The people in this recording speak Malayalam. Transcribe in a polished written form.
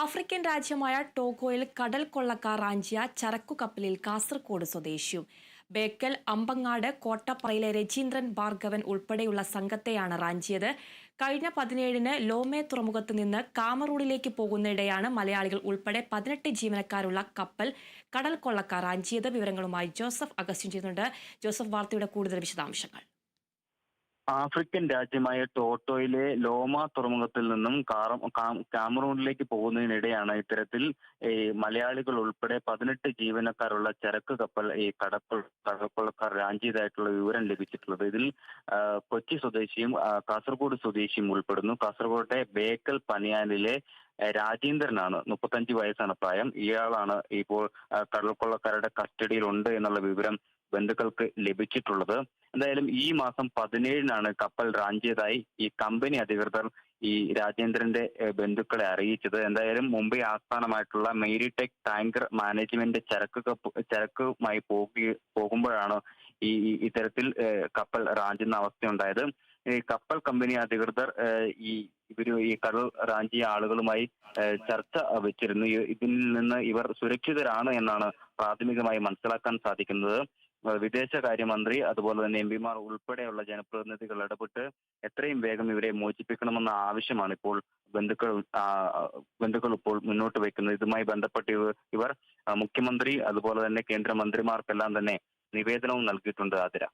ആഫ്രിക്കൻ രാജ്യമായ ടോഗോയിൽ കടൽ കൊള്ളക്കാർ റാഞ്ചിയ ചരക്കു കപ്പലിൽ കാസർഗോഡ് സ്വദേശിയും ബേക്കൽ അമ്പങ്ങാട് കോട്ടപ്പറയിലെ രജീന്ദ്രൻ ഭാർഗവൻ ഉൾപ്പെടെയുള്ള സംഘത്തെയാണ് റാഞ്ചിയത്. കഴിഞ്ഞ 17-ന് ലോമേ തുറമുഖത്ത് നിന്ന് കാമറൂണിലേക്ക് പോകുന്നതിടെയാണ് മലയാളികൾ ഉൾപ്പെടെ 18 ജീവനക്കാരുള്ള കപ്പൽ കടൽ കൊള്ളക്കാർ റാഞ്ചിയത്. വിവരങ്ങളുമായി ജോസഫ് അഗസ്റ്റിൻ ചെയ്യുന്നുണ്ട്. ജോസഫ്, വാർത്തയുടെ കൂടുതൽ വിശദാംശങ്ങൾ. ആഫ്രിക്കൻ രാജ്യമായ ടോട്ടോയിലെ ലോമ തുറമുഖത്തിൽ നിന്നും കാമറൂണിലേക്ക് പോകുന്നതിനിടെയാണ് ഇത്തരത്തിൽ മലയാളികൾ ഉൾപ്പെടെ 18 ജീവനക്കാരുള്ള ചരക്ക് കപ്പൽ കടൽക്കൊള്ളക്കാർ റാഞ്ചിയതായിട്ടുള്ള വിവരം ലഭിച്ചിട്ടുള്ളത്. ഇതിൽ കൊച്ചി സ്വദേശിയും കാസർഗോഡ് സ്വദേശിയും ഉൾപ്പെടുന്നു. കാസർഗോട്ടെ ബേക്കൽ പനിയാലിലെ രാജേന്ദ്രനാണ്, 35 വയസ്സാണ് പ്രായം. ഇയാളാണ് ഇപ്പോൾ കടൽക്കൊള്ളക്കാരുടെ കസ്റ്റഡിയിലുണ്ട് എന്നുള്ള വിവരം ബന്ധുക്കൾക്ക് ലഭിച്ചിട്ടുള്ളത്. എന്തായാലും ഈ മാസം 17-നാണ് കപ്പൽ റാഞ്ചിയതായി ഈ കമ്പനി അധികൃതർ ഈ രാജേന്ദ്രന്റെ ബന്ധുക്കളെ അറിയിച്ചത്. എന്തായാലും മുംബൈ ആസ്ഥാനമായിട്ടുള്ള മെരിടെക് ടാങ്കർ മാനേജ്മെന്റ് ചരക്കുമായി പോകുമ്പോഴാണ് ഇത്തരത്തിൽ കപ്പൽ റാഞ്ചുന്ന അവസ്ഥയുണ്ടായത്. ഈ കപ്പൽ കമ്പനി അധികൃതർ ഈ കടൽ റാഞ്ചിയ ആളുകളുമായി ചർച്ച വെച്ചിരുന്നു. ഇതിൽ നിന്ന് ഇവർ സുരക്ഷിതരാണ് എന്നാണ് പ്രാഥമികമായി മനസ്സിലാക്കാൻ സാധിക്കുന്നത്. വിദേശകാര്യമന്ത്രി അതുപോലെ തന്നെ എംപിമാർ ഉൾപ്പെടെയുള്ള ജനപ്രതിനിധികൾ ഇടപെട്ട് എത്രയും വേഗം ഇവരെ മോചിപ്പിക്കണമെന്ന ആവശ്യമാണ് ഇപ്പോൾ ബന്ധുക്കൾ ഇപ്പോൾ മുന്നോട്ട് വയ്ക്കുന്നത്. ഇതുമായി ബന്ധപ്പെട്ട് ഇവർ മുഖ്യമന്ത്രി അതുപോലെ തന്നെ കേന്ദ്രമന്ത്രിമാർക്കെല്ലാം തന്നെ നിവേദനവും നൽകിയിട്ടുണ്ട്. ആതിര.